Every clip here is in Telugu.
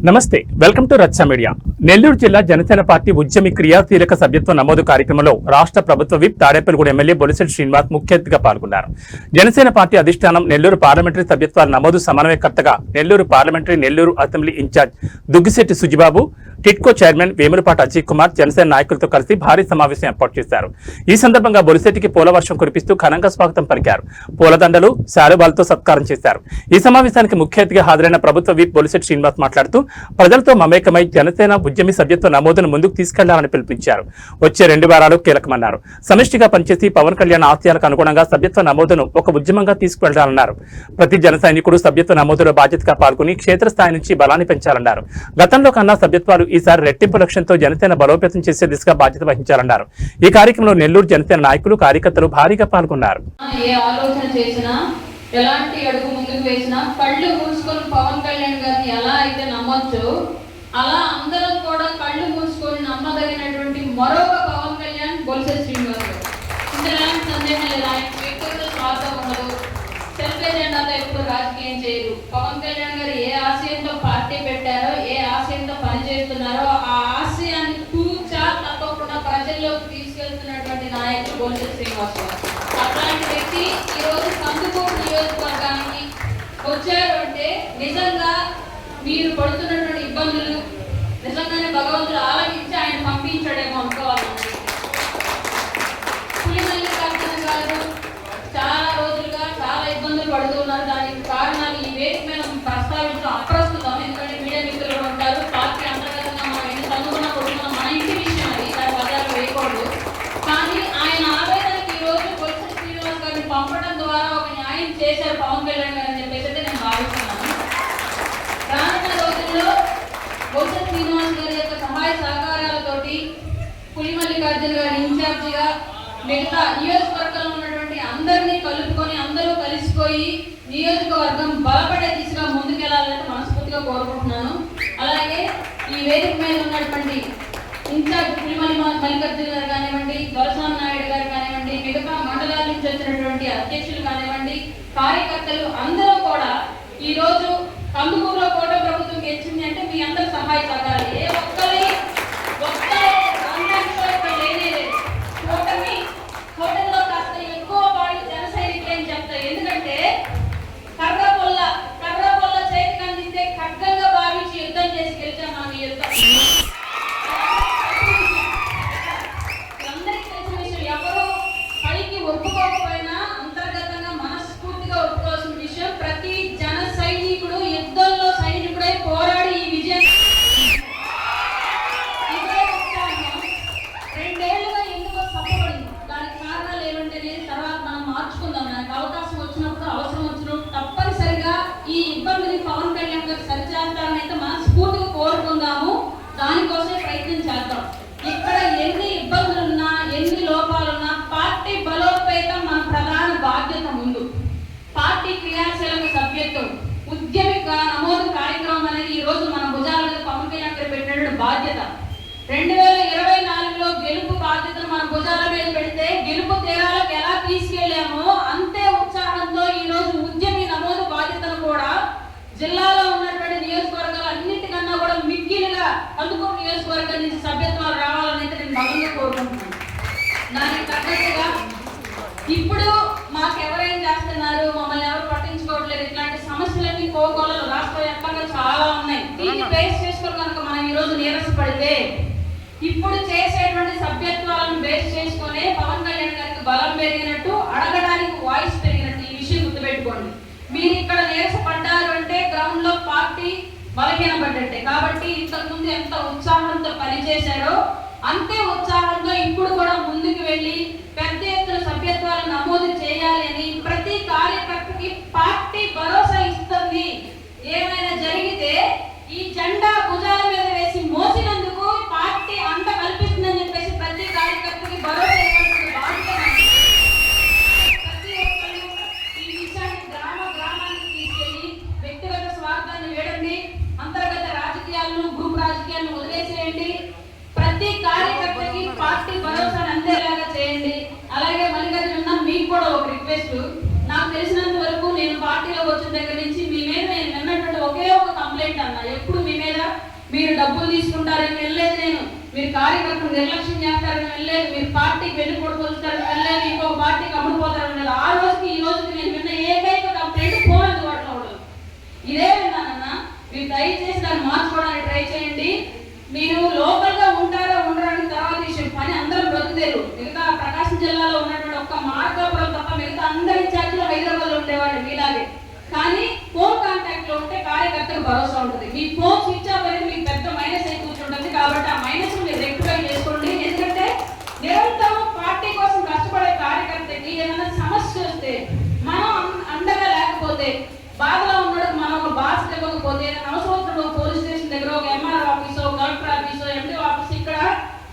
నమస్తే, వెల్కమ్ టు రచ్చ మీడియా. నెల్లూరు జిల్లా జనసేన పార్టీ ఉద్యమి క్రియాశీలక సభ్యత్వ నమోదు కార్యక్రమంలో రాష్ట్ర ప్రభుత్వ విప్ తాడేపల్లిగూడ ఎమ్మెల్యే బొలిశెట్టి శ్రీనివాస్ ముఖ్య అతిథిగా పాల్గొన్నారు. జనసేన పార్టీ అధిష్టానం నెల్లూరు పార్లమెంటరీ సభ్యత్వాల నమోదు సమన్వయకర్తగా Nellore parliamentary, Nellore assembly in charge Duggishetty Sujibabu, TIDCO chairman Vemulapati Ajay Kumar Janasena నాయకులతో కలిసి భారీ సమావేశం ఏర్పాటు చేశారు. ఈ సందర్భంగా బొలిశెట్టికి పూల వర్షం కురిపిస్తూ ఘనంగా స్వాగతం పలికారు. పూలదండలు, శాలువాలతో సత్కారం చేశారు. ఈ సమావేశానికి ముఖ్య అతిథిగా హాజరైన ప్రభుత్వ విప్ బొలిశెట్టి శ్రీనివాస్ మాట్లాడుతూ ప్రజలతో మమేకమై జనసేన ఉద్యమి సభ్యత్వ నమోదును ముందుకు తీసుకెళ్లాలని పిలుపునిచ్చారు. వచ్చే 2 వారాలు కీలకమన్నారు. సమిష్టిగా పనిచేసి పవన్ కళ్యాణ్ ఆశయాలకు అనుగుణంగా సభ్యత్వ నమోదును ఒక ఉద్యమంగా తీసుకువెళ్లాలన్నారు. ప్రతి జన సైనికుడు సభ్యత్వ నమోదులో బాధ్యతగా పాల్గొని క్షేత్రస్థాయి నుంచి బలాన్ని పెంచాలన్నారు. గతంలో కన్నా సభ్యత్వాలు ఈసారి రెట్టింపు లక్ష్యంతో జనసేన బలోపేతం చేసే దిశగా బాధ్యత వహించాలన్నారు. ఈ కార్యక్రమంలో నెల్లూరు జనసేన నాయకులు, కార్యకర్తలు భారీగా పాల్గొన్నారు. ఎలాంటి అడుగు ముందుకు వేసినా కళ్ళు మూసుకొని పవన్ కళ్యాణ్ గారిని ఎలా అయితే నమ్మొచ్చు, అలా అందరం కూడా కళ్ళు మూసుకొని నమ్మదగినటువంటి మరొక పవన్ కళ్యాణ్ బొలిశెట్టి శ్రీనివాస్ గారు. ఇందులో సందేహం లేదు. ఆయన వ్యక్తిగత స్వార్థం ఉండదు, సెల్ఫ్ ఎజెండాతో ఎప్పుడు రాజకీయం చేయరు. పవన్ కళ్యాణ్ గారు ఏ ఆశయంతో పార్టీ పెట్టారో, ఏ ఆశయంతో పనిచేస్తున్నారో ఆ ఆశయాన్ని తూచా తప్పకుండా ప్రజల్లోకి తీసుకెళ్తున్నటువంటి నాయకులు బొలిశెట్టి శ్రీనివాస్ గారు. అట్లాంటి వ్యక్తి ఈ రోజు కందుకూరు నియోజకవర్గానికి వచ్చారు అంటే నిజంగా మీరు పడుతున్నటువంటి ఇబ్బందులు నిజంగానే భగవంతుడు ఆలకించి ఆయన పంపించాడేమో అనుకోవాలండి. పులిమల్లికార్జున గారు చాలా రోజులుగా చాలా ఇబ్బందులు పడుతున్నారు. దానికి కారణాలు ఈ వేదిక మీద ప్రస్తావించడం అప్రస్తుతం. ఎందుకంటే మీడియా మిత్రులు ఉంటారు. పార్టీ అంతర్గతంగా మనం ఎన్ని తనుకున్నా కొడుకున్నాం, మన ఇంటి విషయం అది, దాని బజార్లో వేయకూడదు. కానీ ఆయన ఆవేదనకి ఈ రోజు బొలిశెట్టి శ్రీనివాస్ గారిని పంపడం ద్వారా ఒక న్యాయం చేశారు పవన్ కళ్యాణ్ గారు అని చెప్పేసి నేను భావిస్తున్నాను. రానున్న రోజుల్లో బొలిశెట్టి శ్రీనివాస్ గారి యొక్క సహాయ సహకారాలతోటి పులిమల్లికార్జున గారి ఇన్ఛార్జిగా మిగతా నియోజకవర్గంలో ఉన్నటువంటి అందరినీ కలుపుకొని అందరూ కలిసిపోయి నియోజకవర్గం బలపడే దిశగా ముందుకెళ్లాలని మనస్ఫూర్తిగా కోరుకుంటున్నాను. అలాగే ఈ వేదిక మీద ఉన్నటువంటి ఇన్ఛార్జ్ పులిమల్లికార్జున గారు కానివ్వండి, దొరస్వామి నాయుడు గారు కానివ్వండి, మిగతా మండలాల నుంచి వచ్చినటువంటి అధ్యక్షులు కానివ్వండి, కార్యకర్తలు అందరూ కూడా ఈ రోజు కందుకూరులో కూటమి ప్రభుత్వం గెలిచింది అంటే మీ అందరి సహాయ సహకారాలు. ఏ ఒక్కరి లేనే లేదు. కూటమిలో కాస్త ఎక్కువ వాళ్ళు జన సైనికులు అని చెప్తారు. ఎందుకంటే కర్ర పొల్ల చేతికి అందిస్తే ఖడ్గంగా భావించి యుద్ధం చేసి గెలిచాం మనం ఈ యుద్ధం. అందరికీ తెలిసిన విషయం, ఎవరు పైకి ఒప్పుకోకపోయినా అంతర్గతంగా మనస్ఫూర్తిగా ఒప్పుకోవాల్సిన విషయం, ప్రతి జన సైనికుడు యుద్ధంలో సైనికుడై పోరాడి ఈ విజయం. ఇదే ఉత్సాహం 2 ఏళ్లుగా ఎందుకో సఫలపడింది. దానికి కారణాలు ఏమంటే తర్వాత మనం మార్చుకుందాం. నాకు అవకాశం వచ్చినప్పుడు, అవసరం వచ్చినప్పుడు తప్పనిసరిగా ఈ ఇబ్బందిని పవన్ కళ్యాణ్ గారు సరిచేస్తారని అయితే మనస్ఫూర్తిగా కోరుకుందాము. దానికోసమే ప్రయత్నం చేద్దాం. ఇక్కడ ఎన్ని ఇబ్బందులున్నా, ఎన్ని లోపాలున్నా పార్టీ బలోపేతం మన ప్రధాన బాధ్యత. ముందు పార్టీ క్రియాశీలక సభ్యత్వం, ఉద్యమి నమోదు కార్యక్రమం అనేది ఈ రోజు మన భుజాల మీద పవన్ కళ్యాణ్ గారు పెట్టిన బాధ్యత. 2024లో గెలుపు బాధ్యతను మన భుజాల మీద పెడితే గెలుపు తీరాలకు ఎలా తీసుకెళ్లామో అంతే ఉత్సాహంతో ఈ రోజు ఉద్యమి నమోదు బాధ్యతను కూడా జిల్లాలో ఉన్నటువంటి నియోజకవర్గాలు అన్నిటికన్నా కూడా మిక్కిలిగా కందుకూరు నియోజకవర్గం నుంచి సభ్యత్వాలు రావాలని అయితే నేను బలంగా కోరుకుంటున్నాను. దానికి తగ్గట్టుగా ఇప్పుడు మాకెవరేం చేస్తున్నారు, మమ్మల్ని ఎవరు పట్టించుకోవట్లేదు, ఇట్లాంటి సమస్యలన్నీ కోకోలలో రాష్ట్ర వ్యాప్తంగా చాలా ఉన్నాయి. దీన్ని బేస్ చేసుకొని కనుక మనం ఈ రోజు నీరసపడితే ఇప్పుడు చేసేటువంటి సభ్యత్వాలను బేస్ చేసుకునే పవన్ కళ్యాణ్ గారికి బలం పెరిగినట్టు, అడగడానికి వాయిస్ పెరిగినట్టు. ఈ విషయం గుర్తుపెట్టుకోండి. మీరు ఇక్కడ నీరసపడ్డారు అంటే గ్రౌండ్ లో పార్టీ బలహీనపడ్డట్టే. కాబట్టి ఇంతకుముందు ఎంత ఉత్సాహంతో పనిచేశారో అంతే ఉత్సాహంతో ఇప్పుడు కూడా ముందుకు వెళ్ళి పెద్ద ఎత్తున సభ్యత్వాలను నమోదు చేయాలి అని ప్రతి కార్యకర్తకి పార్టీ భరోసా ఇస్తుంది. ఏమైనా జరిగితే ఈ జెండా భుజాల మీద వేసి మోసినందుకు పార్టీ అంత కల్పిస్తుందని చెప్పేసి ప్రతి కార్యకర్తకి భరోసా ఇవ్వాల్సిన బాధ్యత. ప్రతి ఒక్కరు ఈ విషయాన్ని గ్రామానికి తీసుకెళ్లి వ్యక్తిగత స్వార్థాన్ని వేడండి, అంతర్గత రాజకీయాలను, గ్రూప్ రాజకీయాలను వదిలేసేయండి. ప్రతి కార్యకర్తకి పార్టీ భరోసాను అందేలాగా చేయండి. అలాగే మల్లికార్జున మీకు కూడా ఒక రిక్వెస్ట్. నాకు తెలిసినంత వరకు నేను పార్టీలోకి వచ్చిన దగ్గర నుంచి మీ మీద నేను విన్నటువంటి ఒకే ఒక కంప్లైంట్ అన్నా, ఎప్పుడు మీ మీద మీరు డబ్బులు తీసుకుంటారని వెళ్ళలేదు నేను, మీరు కార్యకర్తలు నిర్లక్ష్యం చేస్తారని వెళ్ళలేదు, మీరు పార్టీకి వెళ్ళిపోతారని వెళ్ళలేదు, ఇంకొక పార్టీకి అమ్ముడుపోతారని వెళ్ళలేదు. ఆ రోజుకి ఈ రోజుకి నేను విన్న ఏకైక కంప్లైంట్ ఫోన్ అందుబాటులో ఉండదు. ఇదే విన్నానన్నా, మీరు దయచేసి దాన్ని మార్చుకోవడానికి ట్రై చేయండి. మీరు లోకల్ గా ఉంటారా ఉండడానికి తర్వాత విషయం, పని అందరూ బ్రతుకుదేరు. మిగతా ప్రకాశం జిల్లాలో ఉన్నటువంటి ఒక్క మార్కాపురం తప్ప మిగతా అందరి ఇన్ఛార్జీలు హైదరాబాద్ లో ఉండేవాళ్ళు మీలాగే. కానీ ఫోన్ కాంటాక్ట్ లో ఉంటే కార్యకర్తకు భరోసా ఉంటుంది. మీ ఫోన్ స్విచ్ ఆఫ్ అనేది మీకు పెద్ద మైనస్ అయి కూర్చుంటుంది. కాబట్టి ఆ మైనస్ మీరు రెక్టిఫై చేసుకోండి. ఎందుకంటే నిరంతరం పార్టీ కోసం కష్టపడే కార్యకర్తకి ఏదైనా సమస్య వస్తే, మనం అండగా లేకపోతే, బాధలో ఉన్నాడు మనం ఒక బాధ్యత ఇవ్వకపోతే, ఏదైనా అవసరం పోలీస్ స్టేషన్ దగ్గర ఒక ఎంఆర్ ఆఫీసో కలెక్టర్ ఆఫీసో ఎండి ఆఫీస్ ఇక్కడ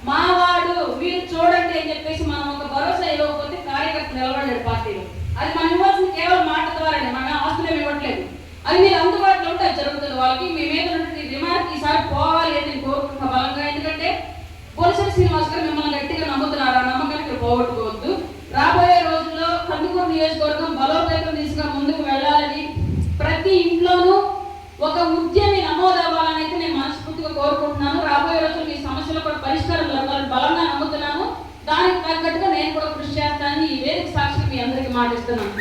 మావాడు మీరు చూడండి అని చెప్పేసి మనం ఒక భరోసా ఇవ్వకపోతే కార్యకర్త నిలబడలేడు పార్టీలో. అది మనం ఇవ్వాల్సింది కేవలం మాట ద్వారానే, మన ఆస్తులు ఏమి ఇవ్వట్లేదు. అది మీరు అందుబాటులో ఉంటే అది జరుగుతుంది. వాళ్ళకి మీ మీద ఉన్నటువంటి రిమార్క్ ఈసారి పోవాలి అని నేను కోరుకుంటున్నా బలంగా. ఎందుకంటే పోలీసులు శ్రీనివాస్ గారు మిమ్మల్ని గట్టిగా నమ్ముతున్నారు. ఆ నమ్మకానికి పోగొట్టుకోవద్దు. రాబోయే రోజుల్లో కందుకూరు నియోజకవర్గం బలోపేతం దిశగా ముందుకు వెళ్ళాలని, ప్రతి ఇంట్లోనూ ఒక ఉద్యమి నమోదవ్వాలని అయితే నేను మనస్ఫూర్తిగా కోరుకుంటున్నాను. రాబోయే రోజుల్లో మీ సమస్యలు కూడా పరిష్కారం జరగాలని బలంగా నమ్ముతున్నాను. దానికి తగ్గట్టుగా నేను కూడా కృషి చేస్తానని ఈ వేదిక సాక్షి మీ అందరికీ మాటిస్తున్నాను.